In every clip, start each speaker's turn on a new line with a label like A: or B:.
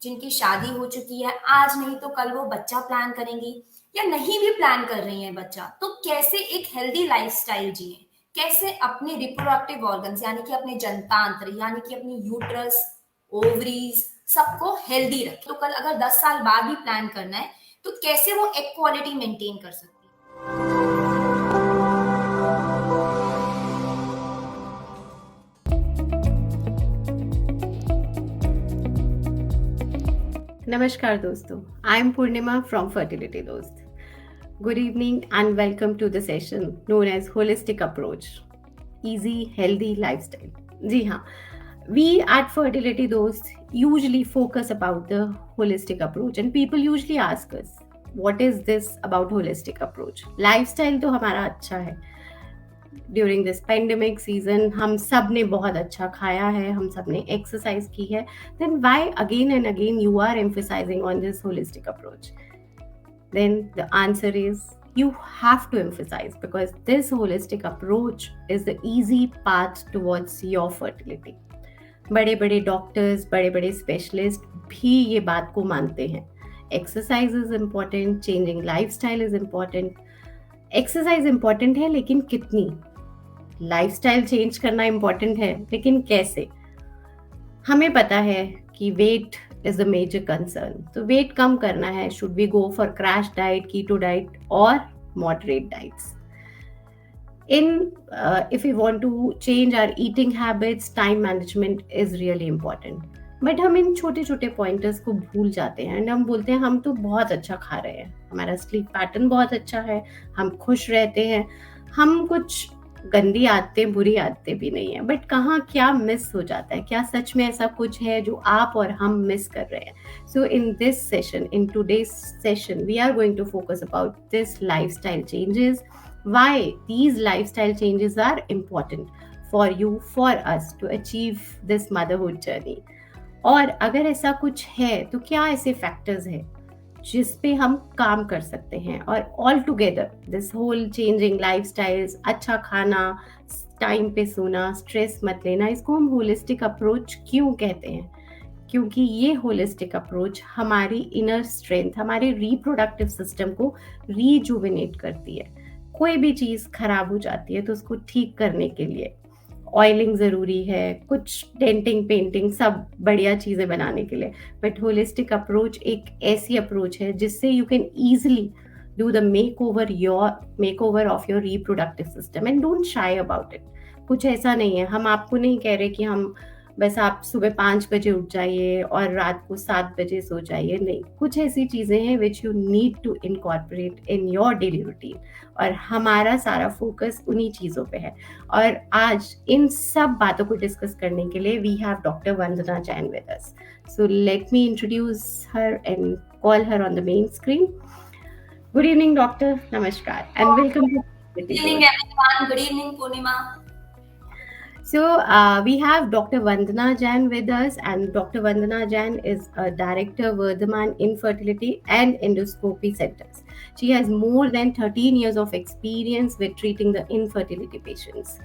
A: जिनकी शादी हो चुकी है, आज नहीं तो कल वो बच्चा प्लान करेंगी या नहीं भी प्लान कर रही हैं बच्चा, तो कैसे एक हेल्दी लाइफ़स्टाइल जिएँ? कैसे अपने रिप्रोडक्टिव ऑर्गन्स यानी कि अपने जनतांत्र यानी कि अपनी यूट्रस, ओवरीज़ सबको हेल्दी रखें। तो कल अगर 10 साल बाद भी प्लान करना है, तो कैसे वो एग क्वालिटी मेंटेन कर सकती हैं?
B: Namaskar दोस्तों, I am Purnima from Fertility Dost. Good evening and welcome to the session known as Holistic Approach, Easy Healthy Lifestyle. जी हाँ, we at Fertility Dost usually focus about the holistic approach and people usually ask us, what is this about holistic approach? Lifestyle तो हमारा अच्छा है, during this pandemic season हम सब ने बहुत अच्छा खाया है, हम सब ने एक्सरसाइज की है, then why again and again you are emphasizing on this holistic approach? Then the answer is you have to emphasize because this holistic approach is the easy path towards your fertility. बड़े बड़े doctors, बड़े बड़े specialist भी ये बात को मानते हैं. Exercise is important, changing life style is important. Exercise important है, लेकिन कितनी? लाइफस्टाइल चेंज करना इम्पोर्टेंट है, लेकिन कैसे? हमें पता है कि weight is the major concern. तो वेट कम करना है, should we go for crash diet, keto diet और moderate diets? If we want to change our eating habits, time management is really important. But हम इन छोटे छोटे पॉइंटर्स को भूल जाते हैं एंड हम बोलते हैं हम तो बहुत अच्छा खा रहे हैं, हमारा स्लीप पैटर्न बहुत अच्छा है, हम खुश रहते हैं, हम कुछ गंदी आदतें, बुरी आदतें भी नहीं है. बट कहाँ क्या मिस हो जाता है? क्या सच में ऐसा कुछ है जो आप और हम मिस कर रहे हैं? So in this session, in today's session, we are going to focus about this lifestyle changes, why these lifestyle changes are important for you, for us to achieve this motherhood journey. और अगर ऐसा कुछ है तो क्या ऐसे factors हैं जिस पे हम काम कर सकते हैं? और all together this whole changing lifestyles, अच्छा खाना, टाइम पे सोना, स्ट्रेस मत लेना, इसको हम होलिस्टिक अप्रोच क्यों कहते हैं? क्योंकि ये होलिस्टिक अप्रोच हमारी इनर स्ट्रेंथ, हमारे रिप्रोडक्टिव सिस्टम को रीजुविनेट करती है. कोई भी चीज़ खराब हो जाती है तो उसको ठीक करने के लिए ऑयलिंग ज़रूरी है, कुछ डेंटिंग, पेंटिंग, सब बढ़िया चीज़ें बनाने के लिए. बट होलिस्टिक अप्रोच एक ऐसी अप्रोच है जिससे you can easily do the make over of your reproductive system and don't shy about it. कुछ ऐसा नहीं है, हम आपको नहीं कह रहे कि हम बस आप सुबह 5 बजे उठ जाइए और रात को 7 बजे सो जाइए. नहीं, कुछ ऐसी चीज़ें हैं which you need to incorporate in your daily routine और हमारा सारा फोकस उन्हीं चीज़ों पे है. और आज इन सब बातों को डिस्कस करने के लिए we have doctor Vandana Jain with us. So let me introduce her and call her on the main screen. Good evening doctor, नमस्कार and welcome to.
A: Good evening, everyone. Good evening, Purnima.
B: So we have Dr. Vandana Jain with us, and Dr. Vandana Jain is a director Vardhaman Infertility and Endoscopy Centers. She has more than 13 years of experience with treating the infertility patients.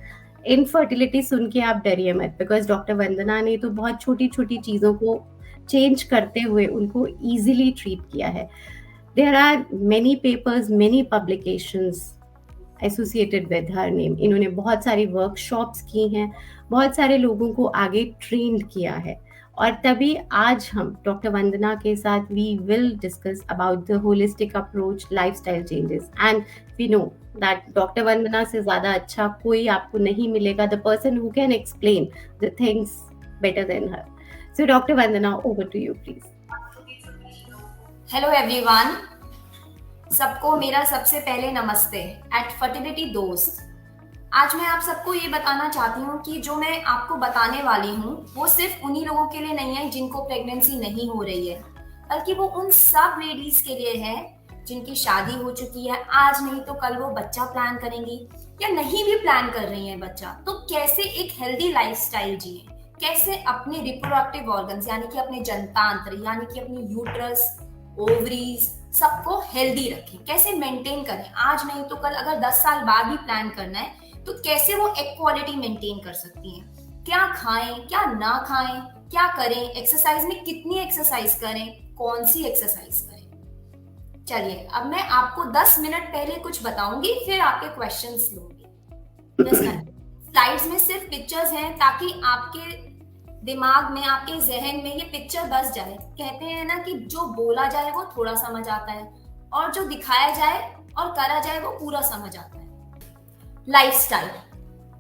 B: Infertility सुन के आप डरिए मत, because doctor वंदना ने तो बहुत छोटी छोटी चीज़ों को चेंज करते हुए उनको ईजिली ट्रीट किया है. There are many papers, many publications associated with her name. इन्होंने बहुत सारी वर्कशॉप्स की हैं, बहुत सारे लोगों को आगे ट्रेंड किया है, और तभी आज हम डॉक्टर वंदना के साथ we will discuss about the holistic approach, lifestyle changes. And we know that doctor Vandana से ज़्यादा अच्छा कोई आपको नहीं मिलेगा, the person who can explain the things better than her. So doctor Vandana, over to you please.
A: Hello everyone, सबको मेरा सबसे पहले नमस्ते एट फर्टिलिटी दोस्त. आज मैं आप सबको ये बताना चाहती हूँ कि जो मैं आपको बताने वाली हूँ वो सिर्फ उन्हीं लोगों के लिए नहीं है जिनको प्रेगनेंसी नहीं हो रही है, बल्कि वो उन सब लेडीज के लिए है जिनकी शादी हो चुकी है, आज नहीं तो कल वो बच्चा प्लान करेंगी या नहीं भी प्लान कर रही है बच्चा, तो कैसे एक हेल्दी लाइफस्टाइल जिए, कैसे अपने रिप्रोडक्टिव ऑर्गन्स यानी कि अपने जनतांत्र यानी कि अपनी यूट्रस, ओवरीज सबको हेल्दी रखें, कैसे मेंटेन करें. आज नहीं तो कल अगर 10 साल बाद भी प्लान करना है तो कैसे वो एग क्वालिटी मेंटेन कर सकती हैं, क्या खाएं क्या ना खाएं, क्या करें, एक्सरसाइज में कितनी एक्सरसाइज करें, कौन सी एक्सरसाइज करें। चलिए अब मैं आपको 10 मिनट पहले कुछ बताऊंगी, फिर आपके क्वेश्चंस लूंगी। स्लाइड्स में सिर्फ पिक्चर्स हैं ताकि आपके दिमाग में, आपके जहन में ये पिक्चर बस जाए। कहते हैं ना कि जो बोला जाए वो थोड़ा समझ आता है और जो दिखाया जाए और करा जाए वो पूरा समझ आता है। लाइफस्टाइल,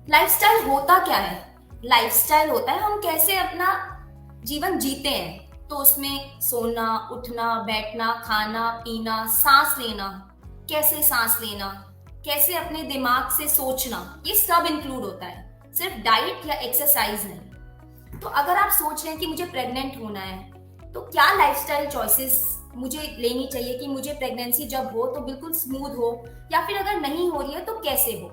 A: लाइफस्टाइल होता क्या है? लाइफस्टाइल होता है हम कैसे अपना जीवन जीते हैं। तो उसमें सोना, उठना, बैठना, खाना पीना, सांस लेना, कैसे सांस लेना, कैसे अपने दिमाग से सोचना, ये सब इंक्लूड होता है, सिर्फ डाइट या एक्सरसाइज नहीं। तो अगर आप सोच रहे हैं कि मुझे प्रेग्नेंट होना है तो क्या लाइफस्टाइल चॉइसेस मुझे लेनी चाहिए कि मुझे प्रेगनेंसी जब हो तो बिल्कुल स्मूथ हो, या फिर अगर नहीं हो रही है तो कैसे हो।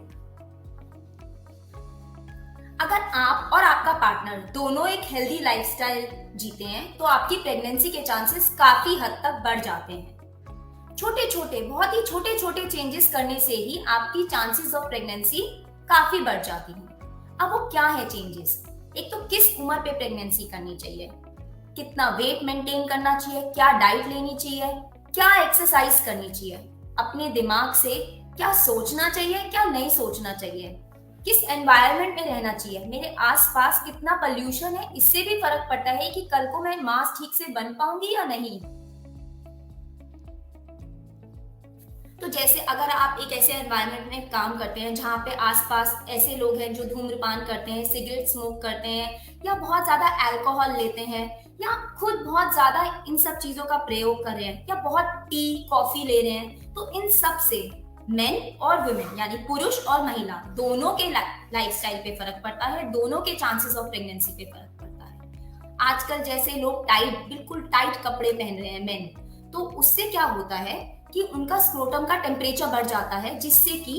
A: अगर आप और आपका पार्टनर दोनों एक हेल्दी लाइफस्टाइल जीते हैं तो आपकी प्रेगनेंसी के चांसेस काफी हद तक बढ़ जाते हैं। छोटे छोटे, बहुत ही छोटे छोटे चेंजेस करने से ही आपकी चांसेस ऑफ प्रेगनेंसी काफी बढ़ जाती हैं। अब वो क्या है चेंजेस? एक तो किस उम्र पे प्रेगनेंसी करनी चाहिए, कितना वेट मेंटेन करना चाहिए, क्या डाइट लेनी चाहिए, क्या एक्सरसाइज करनी चाहिए, अपने दिमाग से क्या सोचना चाहिए, क्या नहीं सोचना चाहिए, किस एनवायरनमेंट में रहना चाहिए, मेरे आसपास कितना पोल्यूशन है, इससे भी फर्क पड़ता है कि कल को मैं मां ठीक से बन पाऊंगी या नहीं। तो जैसे अगर आप एक ऐसे एनवायरनमेंट में काम करते हैं जहाँ पे आसपास ऐसे लोग हैं जो धूम्रपान करते हैं, सिगरेट स्मोक करते हैं, या बहुत ज्यादा अल्कोहल लेते हैं, या खुद बहुत ज्यादा इन सब चीजों का प्रयोग कर रहे हैं, या बहुत टी कॉफी ले रहे हैं, तो इन सब से मेन और वुमेन यानी पुरुष और महिला दोनों के लाइफस्टाइल पे फर्क पड़ता है, दोनों के चांसेस ऑफ प्रेगनेंसी पे फर्क पड़ता है। आजकल जैसे लोग बिल्कुल टाइट कपड़े पहन रहे हैं मेन, तो उससे क्या होता है कि उनका स्क्रोटम का टेम्परेचर बढ़ जाता है, जिससे कि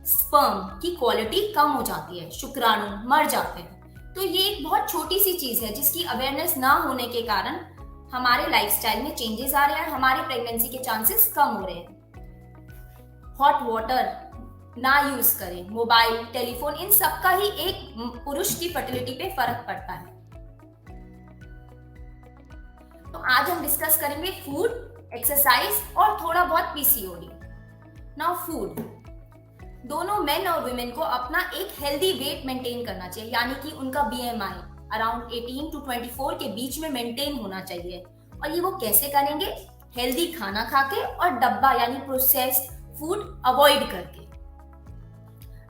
A: स्पर्म की क्वालिटी कम हो जाती है, शुक्राणु मर जाते हैं। तो ये एक बहुत छोटी सी चीज है जिसकी अवेयरनेस ना होने के कारण हमारे लाइफस्टाइल में चेंजेस आ रहे हैं, हमारे प्रेगनेंसी के चांसेस कम हो रहे हैं। हॉट वाटर ना यूज करें, मोबाइल, टेलीफोन, इन सब का ही एक पुरुष की फर्टिलिटी पे फर्क पड़ता है। तो आज हम डिस्कस करेंगे फूड, एक्सरसाइज और थोड़ा बहुत पीसीओडी। नाउ फूड, दोनों मेन और वुमेन को अपना एक हेल्दी वेट मेंटेन करना चाहिए, यानी कि उनका बीएमआई अराउंड 18 to 24 के बीच में मेंटेन होना चाहिए। और ये वो कैसे करेंगे? हेल्दी खाना खा के और डब्बा यानी प्रोसेस्ड फूड अवॉइड करके।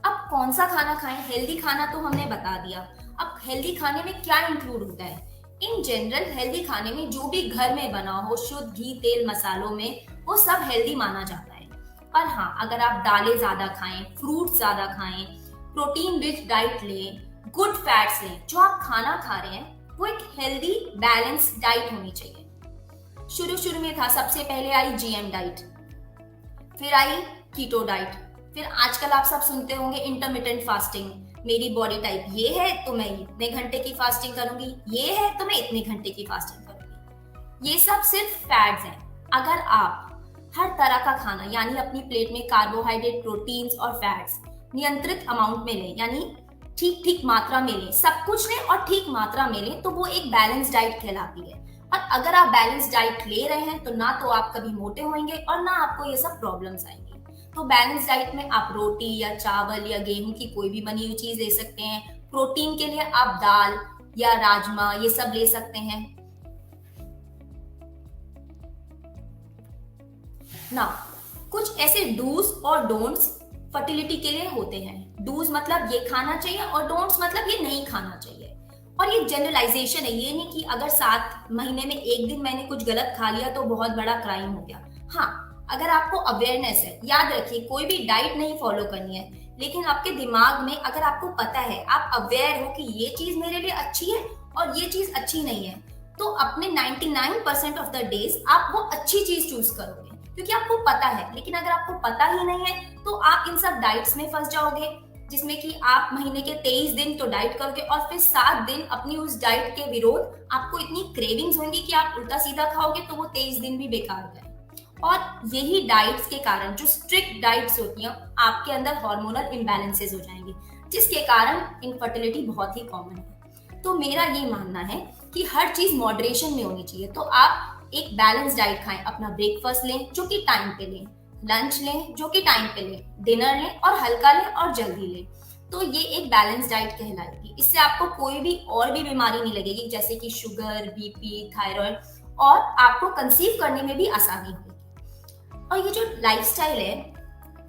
A: अब कौन सा खाना खाएं? हेल्दी खाना तो हमने बता दिया। अब हेल्दी खाने में क्या इंक्लूड होता है? इन जनरल हेल्दी खाने में जो भी घर में बना हो, शुद्ध घी, तेल, मसालों में, वो सब हेल्दी माना जाता है। पर हाँ, अगर आप दालें ज्यादा खाएं, फ्रूट ज्यादा खाएं, प्रोटीन रिच डाइट लें, गुड फैट्स लें, जो आप खाना खा रहे हैं वो एक हेल्दी बैलेंस डाइट होनी चाहिए। शुरू में था, सबसे पहले आई जीएम डाइट, फिर आई कीटो डाइट, फिर आजकल आप सब सुनते होंगे इंटरमिटेंट फास्टिंग। मेरी बॉडी टाइप ये है तो मैं इतने घंटे की फास्टिंग करूंगी, ये है तो मैं इतने घंटे की फास्टिंग करूंगी। ये सब सिर्फ फैट्स हैं। अगर आप हर तरह का खाना यानी अपनी प्लेट में कार्बोहाइड्रेट, प्रोटीन्स और फैट्स नियंत्रित अमाउंट में लें, यानी ठीक मात्रा में लें, सब कुछ लें और ठीक मात्रा में लें, तो वो एक बैलेंस डाइट कहलाती है। और अगर आप बैलेंस डाइट ले रहे हैं तो ना तो आप कभी मोटे होंगे और ना आपको ये सब प्रॉब्लम्स आएंगी। तो बैलेंस डाइट में आप रोटी या चावल या गेहूं की कोई भी बनी हुई चीज ले सकते हैं। प्रोटीन के लिए आप दाल या राजमा ये सब ले सकते हैं ना। कुछ ऐसे डूज और डोंट्स फर्टिलिटी के लिए होते हैं। डूज मतलब ये खाना चाहिए और डोंट्स मतलब ये नहीं खाना चाहिए। और ये जनरलाइजेशन है, ये नहीं कि अगर 7 महीने में एक दिन मैंने कुछ गलत खा लिया तो बहुत बड़ा क्राइम हो गया। हाँ, अगर आपको अवेयरनेस है, याद रखिए कोई भी डाइट नहीं फॉलो करनी है, लेकिन आपके दिमाग में अगर आपको पता है, आप अवेयर हो कि ये चीज मेरे लिए अच्छी है और ये चीज अच्छी नहीं है, तो अपने 99% ऑफ द डेज आप वो अच्छी चीज चूज करोगे क्योंकि आपको पता है। लेकिन अगर आपको पता ही नहीं है तो आप इन सब डाइट्स में फंस जाओगे, जिसमें कि आप महीने के 23 दिन तो डाइट करोगे और फिर 7 दिन अपनी उस डाइट के विरोध आपको इतनी क्रेविंग्स होंगी कि आप उल्टा सीधा खाओगे, तो वो 23 दिन भी बेकार गए। और यही डाइट्स के कारण, जो स्ट्रिक्ट डाइट्स होती हैं, आपके अंदर हार्मोनल इम्बैलेंसेस हो जाएंगे, जिसके कारण इनफर्टिलिटी बहुत ही कॉमन है। तो मेरा ये मानना है कि हर चीज मॉडरेशन में होनी चाहिए। तो आप एक बैलेंस डाइट खाएं, अपना ब्रेकफास्ट लें जो कि टाइम पे लें, लंच लें जो कि टाइम पे लें, डिनर लें और हल्का लें और जल्दी लें। तो ये एक बैलेंस डाइट कहलाएगी। इससे आपको कोई भी और भी बीमारी नहीं लगेगी, जैसे कि शुगर, बीपी, थायराइड, और आपको कंसीव करने में भी आसानी होगी। और ये जो लाइफस्टाइल है,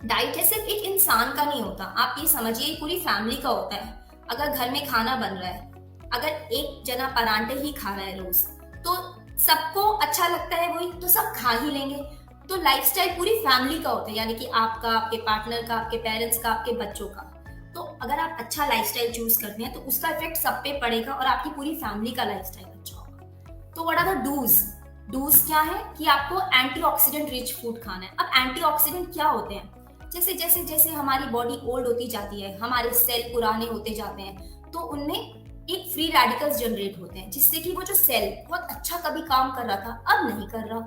A: डाइट है, सिर्फ एक इंसान का नहीं होता, आप ये समझिए पूरी फैमिली का होता है। अगर घर में खाना बन रहा है, अगर एक जना परांठे ही खा रहा है रोज, तो सबको अच्छा लगता है वही, तो सब खा ही लेंगे। तो लाइफस्टाइल पूरी फैमिली का होता है, यानी कि आपका, आपके पार्टनर का, आपके पेरेंट्स का, आपके बच्चों का। तो अगर आप अच्छा लाइफस्टाइल चूज करते हैं तो उसका इफेक्ट सब पे पड़ेगा और आपकी पूरी फैमिली का लाइफस्टाइल अच्छा होगा। तो what are the dos? Dos क्या है कि आपको एंटीऑक्सीडेंट रिच फूड खाना है। अब एंटीऑक्सीडेंट क्या होते हैं? जैसे जैसे जैसे हमारी बॉडी ओल्ड होती जाती है, हमारे सेल पुराने होते जाते हैं, तो उनमें एक फ्री रेडिकल्स जनरेट होते हैं, जिससे कि वो जो सेल बहुत अच्छा कभी काम कर रहा था अब नहीं कर रहा।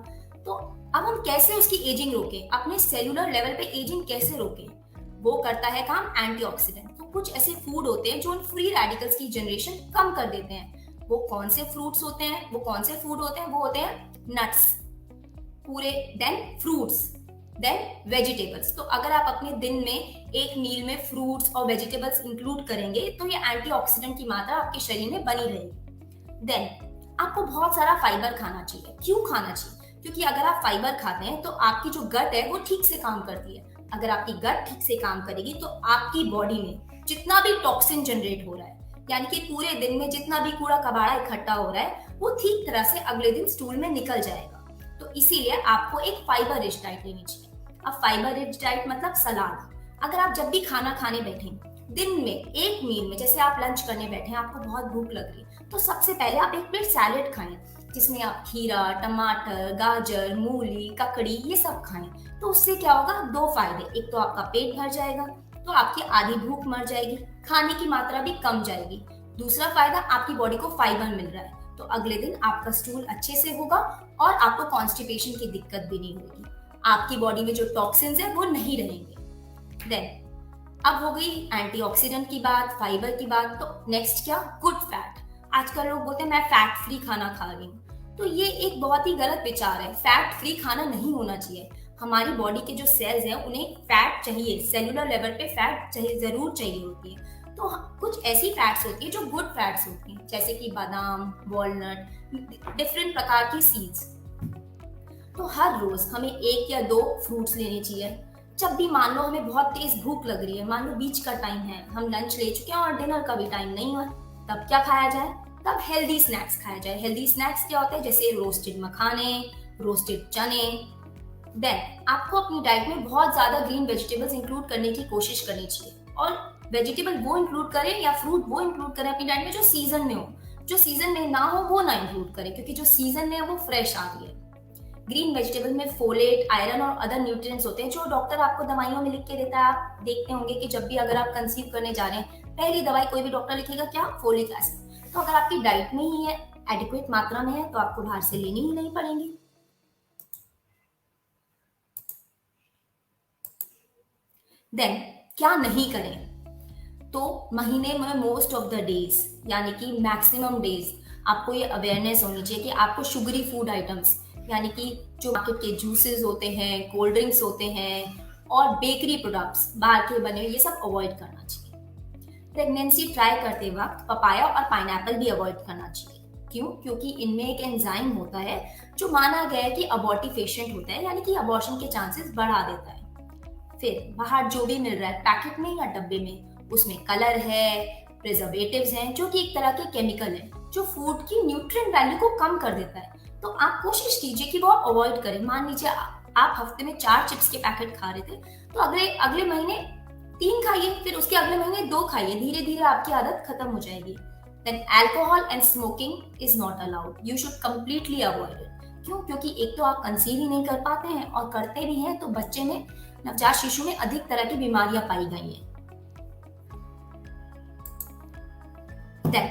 A: तो अब हम कैसे उसकी एजिंग रोकें, अपने सेलुलर लेवल पे एजिंग कैसे रोकें? वो करता है काम एंटीऑक्सीडेंट। तो कुछ ऐसे फूड होते हैं जो उन फ्री रेडिकल्स की जनरेशन कम कर देते हैं। वो कौन से फ्रूट्स होते हैं, वो कौन से फूड होते हैं? वो होते हैं नट्स पूरे, देन फ्रूट्स, देन वेजिटेबल्स। तो अगर आप अपने दिन में एक मील में फ्रूट्स और वेजिटेबल्स इंक्लूड करेंगे तो ये एंटीऑक्सीडेंट की मात्रा आपके शरीर में बनी रहेगी। देन आपको बहुत सारा फाइबर खाना चाहिए। क्यों खाना चाहिए? क्योंकि अगर आप फाइबर खाते हैं तो आपकी जो गट है वो ठीक से काम करती है। अगर आपकी गट ठीक से काम करेगी तो आपकी बॉडी में जितना भी टॉक्सिन जनरेट हो रहा है, यानी कि पूरे दिन में जितना भी कूड़ा कबाड़ा इकट्ठा हो रहा है, वो ठीक तरह से अगले दिन स्टूल में निकल जाएगा। तो इसीलिए आपको एक फाइबर रिच डाइट लेनी चाहिए। अब फाइबर रिच डाइट मतलब सलाद। अगर आप जब भी खाना खाने बैठें, दिन में एक मील में, जैसे आप लंच करने बैठे हैं, आपको बहुत भूख लग रही है, तो सबसे पहले आप एक प्लेट सैलेड खाएं, जिसमें आप खीरा, टमाटर, गाजर, मूली, ककड़ी ये सब खाएं। तो उससे क्या होगा? दो फायदे। एक तो आपका पेट भर जाएगा, तो आपकी आधी भूख मर जाएगी, खाने की मात्रा भी कम जाएगी। दूसरा फायदा, आपकी बॉडी को फाइबर मिल रहा है, तो अगले दिन आपका स्टूल अच्छे से होगा और आपको कॉन्स्टिपेशन की दिक्कत भी नहीं होगी। आपकी बॉडी में जो टॉक्सिन्स है वो नहीं रहेंगे। देन अब हो गई एंटीऑक्सीडेंट की बात, फाइबर की बात। तो नेक्स्ट क्या? Good fat. आजकल लोग बोलते हैं मैं फैट फ्री खाना खा रही हूँ, तो ये एक बहुत ही गलत विचार है। फैट फ्री खाना नहीं होना चाहिए। हमारी बॉडी के जो सेल्स हैं उन्हें फैट चाहिए, सेलुलर लेवल पे फैट चाहिए, जरूर चाहिए होती है। तो कुछ ऐसी फैट्स होती है जो गुड फैट्स होती हैं, जैसे कि बादाम, वॉलनट, डिफरेंट प्रकार की सीड्स। तो हर रोज हमें एक या दो फ्रूट्स लेने चाहिए। जब भी मान लो हमें बहुत तेज भूख लग रही है, मान लो बीच का टाइम है, हम लंच ले चुके हैं और डिनर का भी टाइम नहीं हुआ, तब क्या खाया जाए? तब हेल्दी स्नैक्स खाया जाए। हेल्दी स्नैक्स क्या होते हैं? जैसे रोस्टेड मखाने, रोस्टेड चने। देन आपको अपनी डाइट में बहुत ज्यादा ग्रीन वेजिटेबल्स इंक्लूड करने की कोशिश करनी चाहिए। और वेजिटेबल वो इंक्लूड करें या फ्रूट वो इंक्लूड करें अपनी डाइट में जो सीजन में हो। जो सीजन में ना हो वो ना इंक्लूड करें, क्योंकि जो सीजन में है वो फ्रेश आती है। ग्रीन वेजिटेबल में फोलेट, आयरन और अदर न्यूट्रिएंट्स होते हैं जो डॉक्टर आपको दवाइयों में लिख के देता है। आप देखते होंगे कि जब भी अगर आप कंसीव करने जा रहे हैं, पहली दवाई कोई भी डॉक्टर लिखेगा क्या? Folic acid. तो अगर आपकी डाइट में ही है, एडिक्वेट मात्रा में है, तो आपको बाहर से लेनी ही नहीं पड़ेंगी। देन क्या नहीं करें? तो महीने में मोस्ट ऑफ द डेज, यानी कि मैक्सिमम डेज, आपको ये अवेयरनेस होनी चाहिए कि आपको शुगरी फूड आइटम्स, यानी कि जो मार्केट के जूसेस होते हैं, कोल्ड ड्रिंक्स होते हैं और बेकरी प्रोडक्ट्स बाहर के बने हुए, ये सब अवॉइड करना चाहिए। प्रेगनेंसी ट्राई करते वक्त पपाया और पाइनएप्पल भी अवॉइड करना चाहिए। क्यों? क्योंकि इनमें एक एंजाइम होता है जो माना गया है कि अबॉर्टिफेशिएंट होता है, यानी कि अबॉर्शन के चांसेस बढ़ा देता है। फिर बाहर जो भी मिल रहा है पैकेट में या डब्बे में, उसमें कलर है, प्रिजर्वेटिव्स हैं, जो कि एक तरह के केमिकल है जो फूड की न्यूट्रिएंट वैल्यू को कम कर देता है। तो आप कोशिश कीजिए कि वो अवॉइड करें। मान लीजिए आप हफ्ते में 4 चिप्स के पैकेट खा रहे थे, तो अगले महीने 3 खाइए, फिर उसके अगले महीने 2 खाइए। धीरे धीरे आपकी आदत खत्म हो जाएगी। Then alcohol and smoking is not allowed. You should completely avoid it. क्यों? क्योंकि एक तो आप कंसीव ही नहीं कर पाते हैं, और करते भी हैं तो बच्चे में, नवजात शिशु में अधिक तरह की बीमारियां पाई गई हैं। देन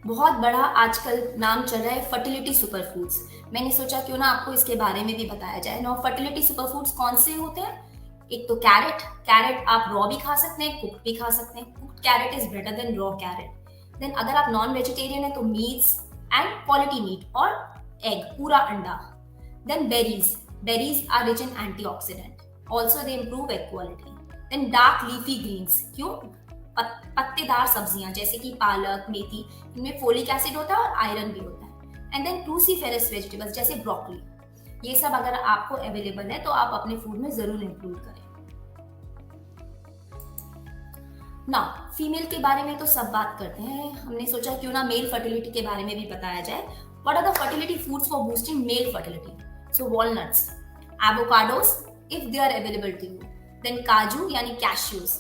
A: बहुत बड़ा आजकल नाम चल रहा है फर्टिलिटी सुपरफूड्स। मैंने सोचा क्यों ना आपको इसके बारे में भी बताया जाए। नो, फर्टिलिटी सुपरफूड्स कौन से होते हैं? एक तो कैरेट आप रॉ भी खा सकते हैं, कुक भी खा सकते हैं। Cooked carrot is better than raw carrot. Then अगर आप नॉन वेजिटेरियन है तो मीट्स एंड क्वालिटी मीट और एग, पूरा अंडा. Then berries are rich in antioxidant, also they improve egg quality. Then dark leafy greens, क्यों? पत्तेदार सब्जियां जैसे कि पालक, मेथी, इनमें फोलिक एसिड होता है और आयरन भी होता है. एंड देन क्रूसीफेरस वेजिटेबल्स जैसे ब्रोकली, ये सब अगर आपको अवेलेबल है तो आप अपने फूड में जरूर इंक्लूड करें. ना फीमेल के बारे में तो सब बात करते हैं, हमने सोचा क्यों ना मेल फर्टिलिटी के बारे में भी बताया जाए. What are the fertility foods for boosting male fertility? So walnuts, avocados if they are available to you, then काजू यानी कैश्यूज,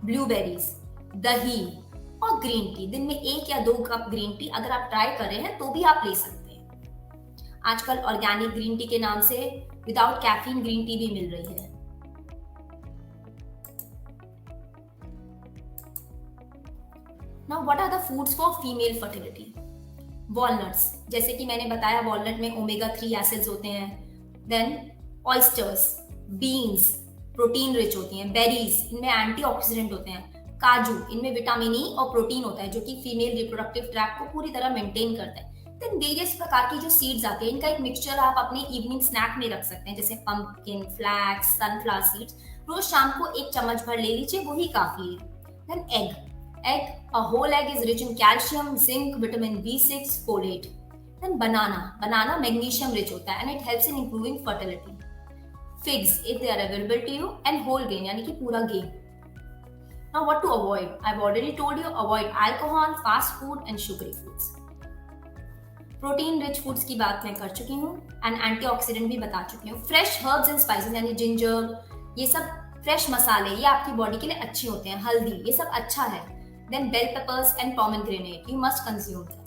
A: ब्लूबेरीज, दही और ग्रीन टी. दिन में 1 या 2 कप ग्रीन टी अगर आप ट्राई कर रहे हैं तो भी आप ले सकते हैं. आजकल ऑर्गेनिक ग्रीन टी के नाम से विदाउट कैफीन ग्रीन टी भी मिल रही है. Now what are the foods for female fertility? Walnuts, जैसे कि मैंने बताया वॉलनट में ओमेगा 3 एसिड्स होते हैं. Then oysters, beans protein rich होती हैं. बेरीज, इनमें एंटीऑक्सीडेंट होते हैं. काजू, इनमें विटामिन ई और प्रोटीन होता है जो कि फीमेल रिप्रोडक्टिव ट्रैक्ट को पूरी तरह मेंटेन करता है. देन वेरियस प्रकार की जो सीड्स आते हैं, इनका एक मिक्सचर आप अपने इवनिंग स्नैक में रख सकते हैं, जैसे पंपकिन, फ्लैक्स, सनफ्लावर सीड्स. रोज शाम को 1 चम्मच भर ले लीजिए, वही काफी है. Then egg, a whole egg is rich in calcium, zinc, vitamin B6, folate. Then banana magnesium rich होता है and it helps in improving fertility. Figs if they are available to you, and whole grain यानी कि पूरा गेहूं. Now what to avoid? I've already told you, avoid alcohol, fast food and sugary foods. Protein rich foods की बात मैं कर चुकी हूँ एंड एंटीऑक्सीडेंट भी बता चुकी हूँ. फ्रेश हर्ब्स एंड स्पाइसेस यानी जिंजर, ये सब फ्रेश मसाले, ये आपकी बॉडी के लिए अच्छे होते हैं. हल्दी, ये सब अच्छा है. Then bell peppers and pomegranate, you must consume them.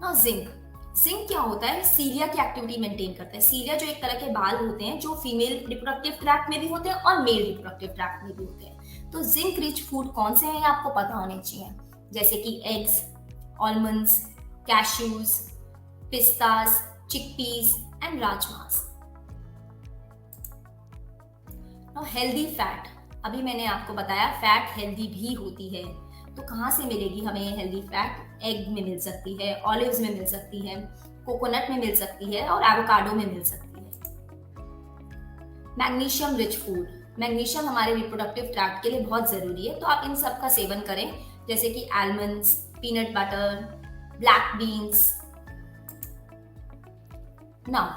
A: Now zinc क्या होता है? सीलिया की एक्टिविटी मेंटेन करता है. सीलिया जो एक तरह के बाल होते हैं जो फीमेल रिप्रोडक्टिव ट्रैक्ट में भी होते हैं और मेल रिप्रोडक्टिव ट्रैक्ट में भी होते हैं. तो जिंक रिच फूड कौन से हैं ये आपको पता होने चाहिए, जैसे कि eggs, almonds, cashews, pistas, chickpeas and rajmas. Now healthy fat, अभी मैंने आपको बताया फैट हेल्दी भी होती है. तो कहाँ से मिलेगी हमें ये हेल्दी फैट? एग में मिल सकती है, ऑलिव्स में मिल सकती है, कोकोनट में मिल सकती है और एवोकाडो में मिल सकती है. मैग्नीशियम रिच फूड, मैग्नीशियम हमारे रिप्रोडक्टिव ट्रैक्ट के लिए बहुत जरूरी है, तो आप इन सब का सेवन करें, जैसे कि almonds, peanut butter, black beans. Now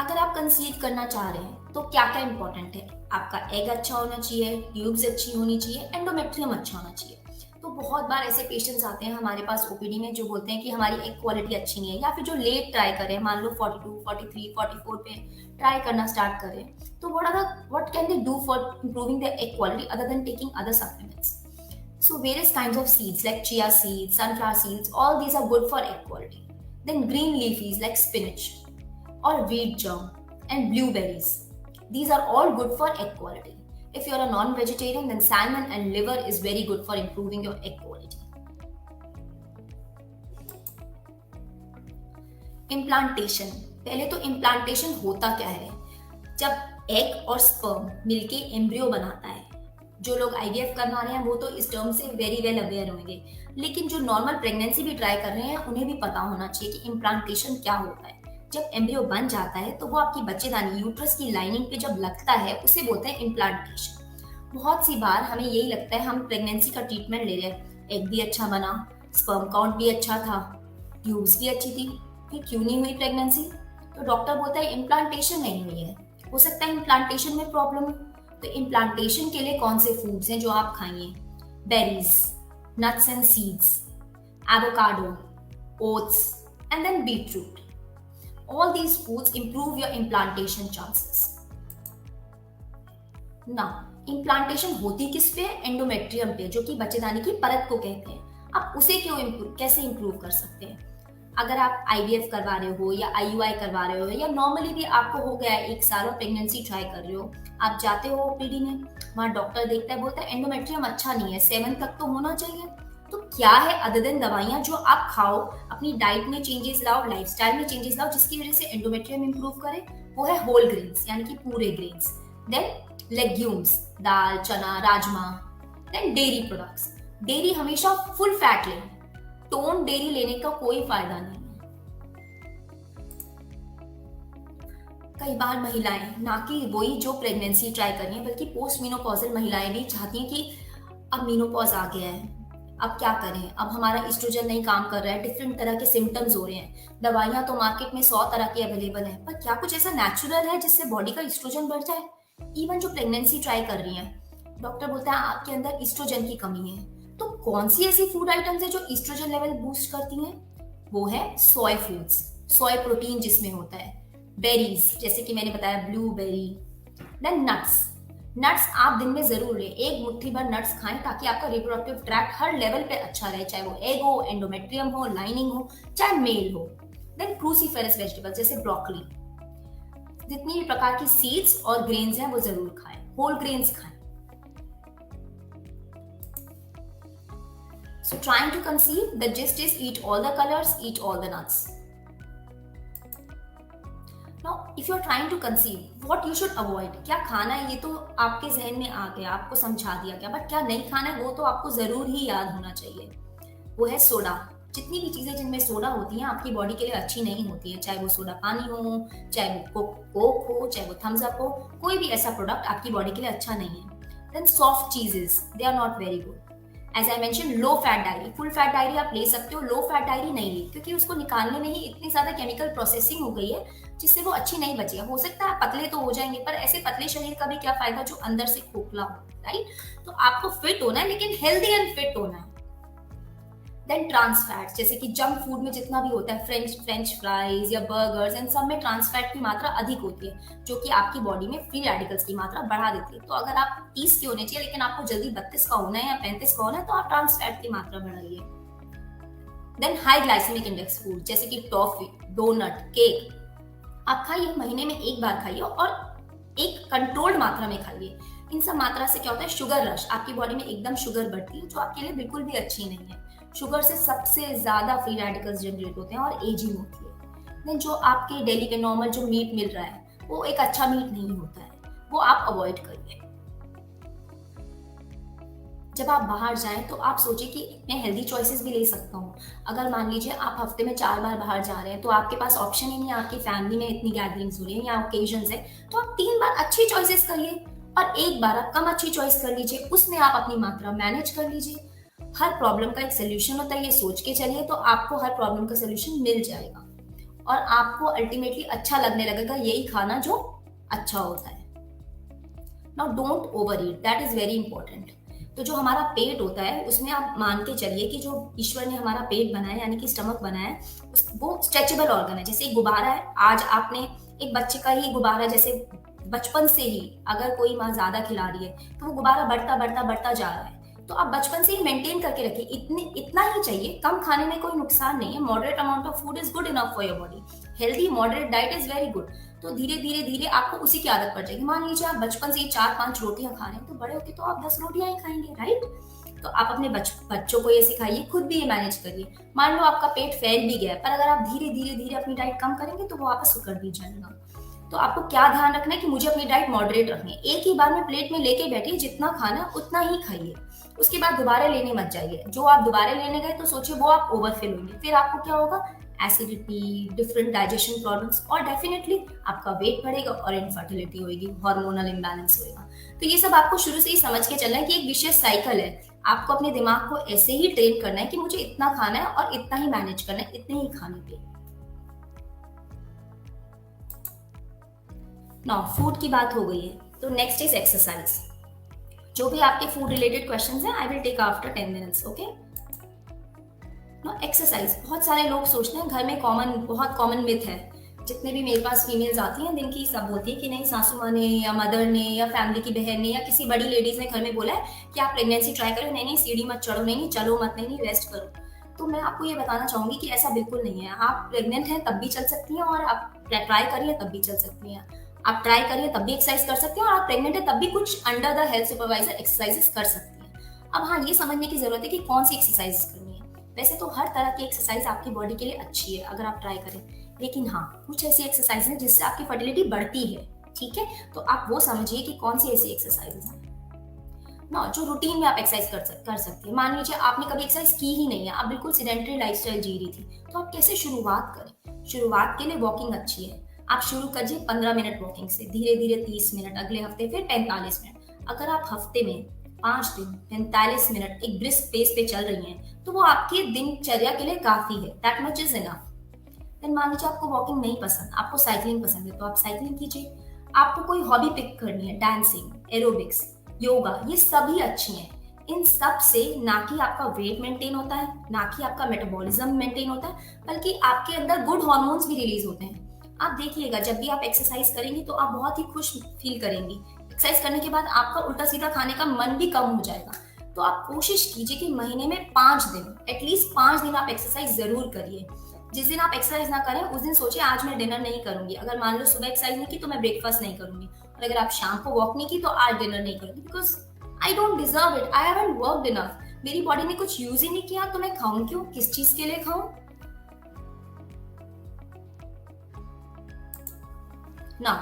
A: अगर आप कंसीव करना चाह रहे हैं तो क्या क्या इंपॉर्टेंट है? आपका एग अच्छा होना चाहिए, ट्यूब्स अच्छी होनी चाहिए, एंडोमेट्रियम अच्छा होना चाहिए. तो बहुत बार ऐसे पेशेंट्स आते हैं हमारे पास ओपीडी में जो बोलते हैं कि हमारी एग क्वालिटी अच्छी नहीं है, या फिर जो लेट ट्राई करें, मान लो 42, 43, 44 पे ट्राई करना स्टार्ट करें. तो what can they do for improving the egg quality other than taking other supplements? So various kinds of seeds like chia seeds, sunflower seeds, all these are good for egg quality. Then green leafies like spinach or wheat germ and blueberries. These are all good for egg quality. If you're a non-vegetarian, then salmon and liver is very good for improving your egg quality. Implantation. पहले तो implantation होता क्या है? जब egg और sperm मिलके embryo बनाता है. जो लोग IVF करवा रहे हैं वो तो इस टर्म से वेरी वेल अवेयर होंगे, लेकिन जो नॉर्मल प्रेगनेंसी भी ट्राई कर रहे हैं उन्हें भी पता होना चाहिए कि इम्प्लांटेशन क्या होता है. जब एम्ब्रियो बन जाता है तो वो आपकी बच्चेदानी यूट्रस की लाइनिंग पे जब लगता है उसे बोलते हैं इम्प्लांटेशन. बहुत सी बार हमें यही लगता है हम प्रेगनेंसी का ट्रीटमेंट ले रहे हैं, एग भी अच्छा बना, स्पर्म काउंट भी अच्छा था, ट्यूब्स भी अच्छी थी, फिर क्यों नहीं हुई प्रेगनेंसी? तो डॉक्टर बोलता है इम्प्लांटेशन नहीं हुई है, हो सकता है इम्प्लांटेशन में प्रॉब्लम हो. तो इम्प्लांटेशन के लिए कौन से फूड्स हैं जो आप खाइए? Berries, nuts and seeds, avocado, oats and then beetroot. All these foods improve your implantation chances. Now, implantation होती किस पे? एंडोमेट्रियम पे, जो कि बच्चेदानी की परत को कहते हैं. आप उसे कैसे इंप्रूव कर सकते हैं? अगर आप IVF करवा रहे हो या IUI करवा रहे हो या नॉर्मली भी आपको हो गया है 1 साल और प्रेगनेंसी ट्राई कर रहे हो, आप जाते हो ओपीडी में, वहाँ डॉक्टर देखता है, बोलता है एंडोमेट्रियम अच्छा नहीं है, 7 तक तो होना चाहिए. तो क्या है अदर देन दवाइयाँ जो आप खाओ, अपनी डाइट में चेंजेस लाओ, लाइफस्टाइल में चेंजेस लाओ, जिसकी वजह से एंडोमेट्रियम इंप्रूव करे? वो है होल ग्रेन्स यानी कि पूरे grains. Then legumes, dal, chana, rajma. Then dairy products, dairy हमेशा फुल फैट लें, टोन डेयरी लेने का कोई फायदा नहीं है। कई बार महिलाएं, ना कि वही जो प्रेगनेंसी ट्राई कर रही हैं, बल्कि पोस्ट मीनोपॉजल महिलाएं भी चाहती हैं कि अब मीनोपॉज आ गया है, अब क्या करें, अब हमारा एस्ट्रोजन नहीं काम कर रहा है, डिफरेंट तरह के सिम्टम्स हो रहे हैं, दवाइयां तो मार्केट में 100 तरह की अवेलेबल है, पर क्या कुछ ऐसा नेचुरल है जिससे बॉडी का एस्ट्रोजन बढ़ जाए? इवन जो प्रेगनेंसी ट्राई कर रही हैं, डॉक्टर बोलता है आपके अंदर एस्ट्रोजन की कमी है। तो कौन सी ऐसी फूड आइटम्स है जो एस्ट्रोजन लेवल बूस्ट करती हैं? वो है सोय फूड्स, सोय प्रोटीन जिसमें होता है, बेरीज जैसे कि मैंने बताया ब्लूबेरी, देन नट्स। नट्स आप दिन में जरूर लें, एक मुट्ठी भर नट्स खाएं ताकि आपका रिप्रोडक्टिव ट्रैक्ट हर लेवल पे अच्छा रहे, चाहे वो एग हो, एंडोमेट्रियम हो, लाइनिंग हो, चाहे मेल हो। देन क्रूसीफेरस वेजिटेबल जैसे ब्रोकली, जितनी भी प्रकार की सीड्स और ग्रेन्स हैं वो जरूर खाएं, होल ग्रेन्स खाएं। So trying to conceive, the gist is eat all the colors, eat all the nuts. Now, if you are trying to conceive, what you should avoid? क्या खाना है ये तो आपके जहन में आ गया, आपको समझा दिया गया, बट क्या नहीं खाना है वो तो आपको जरूर ही याद होना चाहिए। वो है सोडा। जितनी भी चीजें जिनमें सोडा होती हैं आपकी बॉडी के लिए अच्छी नहीं होती है, चाहे वो सोडा पानी हो, चाहे वो कोक हो, चाहे वो थम्स अप हो, कोई भी ऐसा प्रोडक्ट आपकी बॉडी के लिए अच्छा नहीं है। Then soft cheeses, they are not very good. As I mention, low fat dairy, full fat dairy आप ले सकते हो, लो फैट डायरी नहीं ली, क्योंकि उसको निकालने में ही इतनी ज्यादा केमिकल प्रोसेसिंग हो गई है जिससे वो अच्छी नहीं बची है। हो सकता है पतले तो हो जाएंगे, पर ऐसे पतले शरीर का भी क्या फायदा जो अंदर से खोखला हो, राइट? तो आपको फिट होना है, लेकिन हेल्दी एंड फिट होना है। देन ट्रांस फैट्स, जैसे कि जंक फूड में जितना भी होता है, फ्रेंच फ्राइज या बर्गर्स, इन सब में ट्रांस फैट की मात्रा अधिक होती है, जो कि आपकी बॉडी में फ्री रेडिकल्स की मात्रा बढ़ा देती है। तो अगर आप 30 के होने चाहिए लेकिन आपको जल्दी 32 का होना है या 35 का होना है, तो आप ट्रांस फैट की मात्रा बढ़ाइए। Then high glycemic index food, जैसे कि टॉफी, डोनट, केक, आप खाइए, महीने में एक बार खाइए और एक कंट्रोल्ड मात्रा में खाइए। इन सब मात्रा से क्या होता है, शुगर रश, आपकी बॉडी में एकदम शुगर बढ़ती है, जो आपके लिए बिल्कुल भी अच्छी नहीं है। शुगर से सबसे ज्यादा फ्री रेडिकल्स जनरेट होते हैं और एजिंग होती है। देन जो आपके डेली के नॉर्मल जो मीट मिल रहा है वो एक अच्छा मीट नहीं होता है, वो आप अवॉइड करिए। जब आप बाहर जाएं तो आप सोचिए कि मैं हेल्दी चॉइसेस भी ले सकता हूँ। अगर मान लीजिए आप हफ्ते में 4 बार बाहर जा रहे हैं तो आपके पास ऑप्शन ही नहीं है, आपकी फैमिली में इतनी गैदरिंग्स हो रही है या ओकेजन्स है, तो आप 3 बार अच्छी चॉइसेस करिए और एक बार आप कम अच्छी चॉइस कर लीजिए, उसमें आप अपनी मात्रा मैनेज कर लीजिए। हर प्रॉब्लम का एक सोल्यूशन होता है, ये सोच के चलिए तो आपको हर प्रॉब्लम का सोल्यूशन मिल जाएगा और आपको अल्टीमेटली अच्छा लगने लगेगा यही खाना जो अच्छा होता है। Now don't over eat, that is very important. तो जो हमारा पेट होता है उसमें आप मान के चलिए कि जो ईश्वर ने हमारा पेट बनाया यानी कि स्टमक बनाया है, वो स्ट्रेचेबल ऑर्गन है। जैसे एक गुब्बारा है, आज आपने एक बच्चे का ही गुब्बारा, जैसे बचपन से ही अगर कोई माँ ज्यादा खिला रही है तो वो गुब्बारा बढ़ता बढ़ता बढ़ता जा रहा है, तो आप बचपन से ही मेंटेन करके रखिए। इतना ही चाहिए, कम खाने में कोई नुकसान नहीं है। Moderate amount of food is good enough for your body. Healthy moderate diet is very good. तो धीरे धीरे धीरे आपको उसी की आदत पड़ जाएगी। मान लीजिए आप बचपन से ही 4-5 रोटियां खा रहे हैं, तो बड़े होके तो आप 10 रोटियां ही खाएंगे, राइट? तो आप अपने बच्चों को ये सिखाइए, खुद भी ये मैनेज करिए। मान लो आपका पेट फैल भी गया है, पर अगर आप धीरे धीरे धीरे अपनी डाइट कम करेंगे तो वो वापस उतर भी जाएगा। तो आपको क्या ध्यान रखना है कि मुझे अपनी डाइट मॉडरेट रखनी है। एक ही बार में प्लेट में लेके बैठिए, जितना खाना उतना ही खाइए, उसके बाद दोबारा लेने मत जाइए। जो आप दोबारा लेने गए तो सोचिए वो आप ओवरफिल होंगे, फिर आपको क्या होगा, एसिडिटी, डिफरेंट डाइजेशन प्रॉब्लम्स और डेफिनेटली आपका वेट बढ़ेगा और इनफर्टिलिटी होगी, हार्मोनल इम्बैलेंस होगा। तो ये सब आपको शुरू से ही समझ के चलना है कि एक विशेष साइकिल है। आपको अपने दिमाग को ऐसे ही ट्रेन करना है कि मुझे इतना खाना है और इतना ही मैनेज करना है, इतने ही खाने पे। नाउ फूड की बात हो गई है, तो नेक्स्ट इज एक्सरसाइज। जो भी आपके फूड रिलेटेड क्वेश्चंस हैं, I will take after 10 minutes, okay? Now exercise, बहुत सारे लोग सोचते हैं, घर में बहुत कॉमन मिथ है, जितने भी मेरे पास फीमेल्स आती हैं दिन की, सब बोलती है कि नहीं सासू माँ ने या मदर ने या फैमिली की बहन ने या किसी बड़ी लेडीज ने घर में बोला है कि आप प्रेगनेंसी ट्राई करो, नहीं सीढ़ी मत चढ़ो, नहीं चलो मत, नहीं रेस्ट करो। तो मैं आपको ये बताना चाहूंगी कि ऐसा बिल्कुल नहीं है। आप प्रेग्नेंट हैं तब भी चल सकती हैं और आप ट्राई करिए तब भी चल सकती हैं। आप ट्राई करिए तब भी एक्सरसाइज कर सकते हैं और आप प्रेग्नेंट है तब भी कुछ under the health supervisor exercises कर सकती हैं। अब हाँ, ये समझने की जरूरत है कि कौन सी एक्सरसाइज करनी है। वैसे तो हर तरह की एक्सरसाइज आपकी बॉडी के लिए अच्छी है अगर आप ट्राई करें, लेकिन हाँ कुछ ऐसी एक्सरसाइज है जिससे आपकी फर्टिलिटी बढ़ती है, ठीक है? तो आप वो समझिए कि कौन सी ऐसी एक्सरसाइज है। ना, जो रूटीन में आप एक्सरसाइज कर सकती हैं। मान लीजिए आपने कभी एक्सरसाइज की ही नहीं है, आप बिल्कुल सेडेंटरी लाइफस्टाइल जी रही थी, तो आप कैसे शुरुआत करें? शुरुआत के लिए वॉकिंग अच्छी है। आप शुरू करिए 15 मिनट वॉकिंग से, धीरे-धीरे 30 मिनट, अगले हफ्ते फिर 45 मिनट। अगर आप हफ्ते में 5 दिन 45 मिनट एक ब्रिस्क पेस पे चल रही हैं, तो वो आपकी दिनचर्या के लिए काफ़ी है। That much is enough. Then मान लीजिए आपको वॉकिंग नहीं पसंद, आपको साइक्लिंग पसंद है, तो आप साइक्लिंग कीजिए। आपको कोई हॉबी पिक करनी है, डांसिंग, एरोबिक्स, योगा, ये सभी अच्छी हैं। इन सब से ना कि आपका वेट मेंटेन होता है, ना कि आपका मेटाबॉलिज्म मेंटेन होता है, बल्कि आपके अंदर गुड हार्मोन्स भी रिलीज होते हैं। आप देखिएगा जब भी आप एक्सरसाइज करेंगी तो आप बहुत ही खुश फील करेंगी। एक्सरसाइज करने के बाद आपका उल्टा सीधा खाने का मन भी कम हो जाएगा। तो आप कोशिश कीजिए कि महीने में 5 दिन, एटलीस्ट 5 दिन आप एक्सरसाइज जरूर करिए। जिस दिन आप एक्सरसाइज ना करें उस दिन सोचिए आज मैं डिनर नहीं करूंगी। अगर मान लो सुबह एक्सरसाइज नहीं की तो मैं ब्रेकफास्ट नहीं करूंगी, और अगर आप शाम को वॉक नहीं की तो आज डिनर नहीं करूंगी, because I don't deserve it, I haven't worked enough. मेरी बॉडी ने कुछ यूज ही नहीं किया तो मैं खाऊं क्यों? किस चीज के लिए खाऊं ना?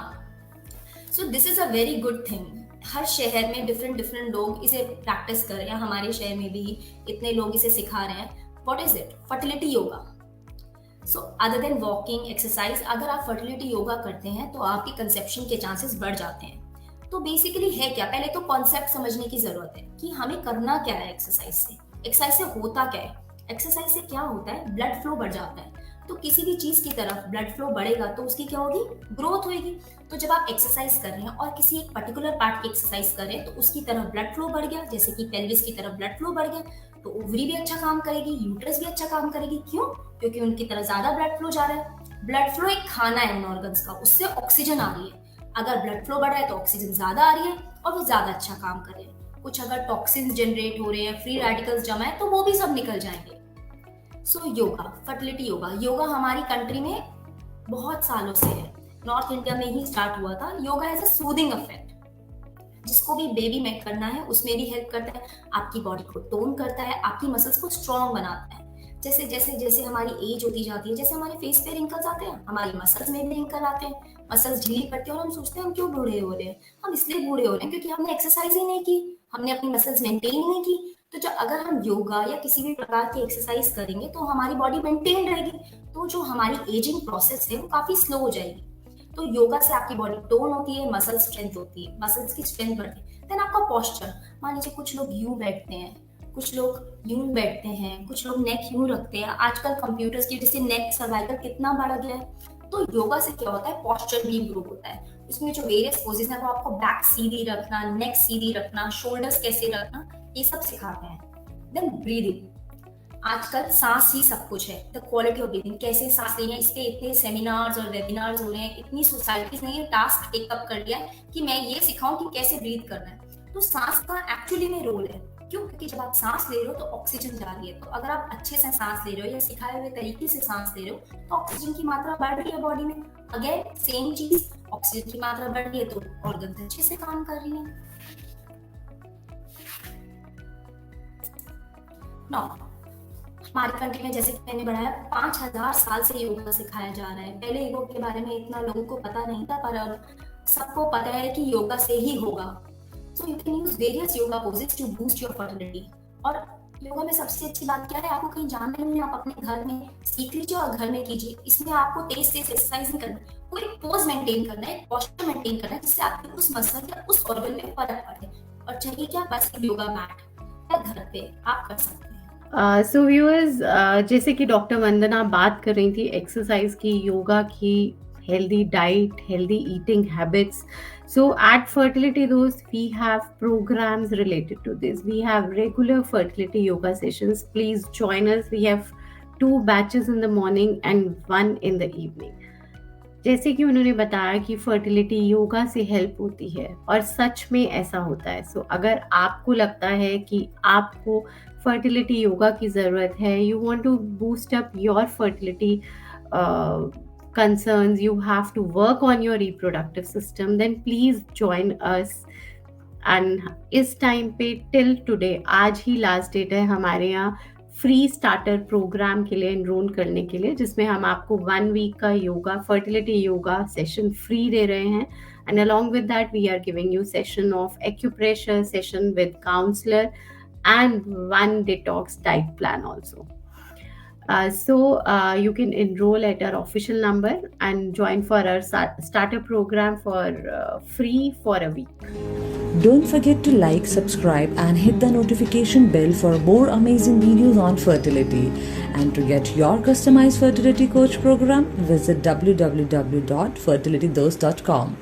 A: So this is a very good thing. हर शहर में डिफरेंट डिफरेंट लोग इसे प्रैक्टिस कर रहे हैं। हमारे शहर में भी इतने लोग इसे सिखा रहे हैं। What is it? Fertility yoga. So other than walking exercise, अगर आप फर्टिलिटी योगा करते हैं तो आपकी कंसेप्शन के चांसेस बढ़ जाते हैं। तो बेसिकली है क्या? पहले तो कॉन्सेप्ट समझने की जरूरत है कि हमें करना क्या है एक्सरसाइज से। एक्सरसाइज से होता क्या है? एक्सरसाइज से क्या होता है? ब्लड फ्लो बढ़ जाता है। तो किसी भी चीज की तरफ ब्लड फ्लो बढ़ेगा तो उसकी क्या होगी? ग्रोथ होगी। तो जब आप एक्सरसाइज कर रहे हैं और किसी एक पर्टिकुलर पार्ट की एक्सरसाइज कर रहे हैं तो उसकी तरफ ब्लड फ्लो बढ़ गया, जैसे कि पेल्विस की तरफ ब्लड फ्लो बढ़ गया, तो ओवरी भी अच्छा काम करेगी, यूट्रस भी अच्छा काम करेगी। क्यों? क्योंकि उनकी तरफ ज्यादा ब्लड फ्लो जा रहा है। ब्लड फ्लो एक खाना है उन ऑर्गन्स का, उससे ऑक्सीजन आ रही है। अगर ब्लड फ्लो बढ़ रहा है तो ऑक्सीजन ज्यादा आ रही है और वो ज्यादा अच्छा काम कर रहे हैं। कुछ अगर टॉक्सिन्स जनरेट हो रहे हैं, फ्री रेडिकल्स जमा है, तो वो भी सब निकल जाएंगे। सो योगा, फर्टिलिटी योगा, योगा हमारी कंट्री में बहुत सालों से है। नॉर्थ इंडिया में ही स्टार्ट हुआ था। Yoga has a soothing effect. जिसको भी बेबी मेक करना है उसमें भी हेल्प करता है, आपकी बॉडी को टोन करता है, आपकी मसल्स को स्ट्रॉन्ग बनाता है। जैसे जैसे जैसे हमारी एज होती जाती है, जैसे हमारे फेस पे रिंकल्स आते हैं, हमारी मसल्स में भी रिंकल आते हैं, मसल्स ढीली पड़ती है और हम सोचते हैं हम क्यों बूढ़े हो रहे हैं। हम इसलिए बूढ़े हो रहे हैं क्योंकि हमने एक्सरसाइज ही नहीं की, हमने अपनी मसल्स मेंटेन ही नहीं की। तो जब अगर हम योगा या किसी भी प्रकार की एक्सरसाइज करेंगे तो हमारी बॉडी मेंटेन रहेगी, तो जो हमारी एजिंग प्रोसेस है वो काफी स्लो हो जाएगी। तो योगा से आपकी बॉडी टोन होती है, मसल स्ट्रेंथ होती है, मसल्स की स्ट्रेंथ बढ़ती है। देन आपका पोस्चर, मान लीजिए कुछ लोग यूं बैठते हैं, कुछ लोग यूं बैठते हैं, कुछ लोग नेक यूं रखते हैं। आजकल कंप्यूटर्स की वजह से नेक सर्वाइकल कितना बढ़ गया है। तो योगा से क्या होता है? पोस्चर भी इंप्रूव होता है। इसमें जो वेरियस पोजेस हैं वो आपको बैक सीधी रखना, नेक सीधी रखना, शोल्डर्स कैसे रखना, ये सब सिखाते हैं। देन ब्रीदिंग, आजकल सांस ही सब कुछ है। द क्वालिटी ऑफ ब्रीदिंग, कैसे सांस लेनी है, इस पे इतने सेमिनार्स और वेबिनार्स हो रहे हैं। इतनी सोसाइटीज ने ये टास्क टेकअप कर लिया है कि मैं ये सिखाऊं कि कैसे ब्रीथ करना है। तो सांस का एक्चुअली में रोल है। क्यों? क्योंकि जब आप सांस ले रहे हो तो ऑक्सीजन जा रही है। तो अगर आप अच्छे से सांस ले रहे हो या सिखाए हुए तरीके से सांस ले रहे हो तो ऑक्सीजन की मात्रा बढ़ रही है बॉडी में। अगेन सेम चीज, ऑक्सीजन की मात्रा बढ़ रही है तो ऑर्गन अच्छे से काम कर रही है। नौ, हमारी कंट्री में जैसे कि मैंने बढ़ाया 5000 साल से योगा सिखाया जा रहा है। पहले योगा के बारे में इतना लोगों को पता नहीं था, पर अब सबको पता है कि योगा से ही होगा। So you can use various yoga poses to boost your fertility. और योगा में सबसे अच्छी बात क्या है? आपको कहीं जाना नहीं है, आप अपने घर में सीख लीजिए और घर में कीजिए। इसमें आपको तेज तेज एक्सरसाइज नहीं करना, कोई पोज मेंटेन करना है, पोस्चर मेंटेन करना है, जिससे आपके उस मसल या उस ऑर्गन में फर्क पड़े। और चाहिए क्या? बस योगा मैट या घर पे आप कर सकते हैं।
B: सो व्यूअर्स, जैसे कि डॉक्टर वंदना बात कर रही थी एक्सरसाइज की, योगा की, healthy diet, healthy eating habits. So at Fertility Dost, we have programs related to this. We have regular fertility yoga sessions. Please join us. We have 2 batches in the morning and 1 in the evening. जैसे कि उन्होंने बताया कि fertility yoga से help होती है और सच में ऐसा होता है. सो अगर आपको लगता है कि आपको फर्टिलिटी योगा की ज़रूरत है, you want to boost up your fertility concerns, you have to work on your reproductive system, then please join us. And इस टाइम पे टिल टुडे, आज ही लास्ट डेट है हमारे यहाँ फ्री स्टार्टर प्रोग्राम के लिए एनरोल करने के लिए, जिसमें हम आपको 1 वीक का yoga, fertility yoga session free दे रहे हैं. And along with that, we are giving you session of acupressure session with counselor and 1 detox diet plan also. So you can enroll at our official number and join for our starter program for free for a week.
C: Don't forget to like, subscribe and hit the notification bell for more amazing videos on fertility. And to get your customized fertility coach program, visit www.fertilitydose.com.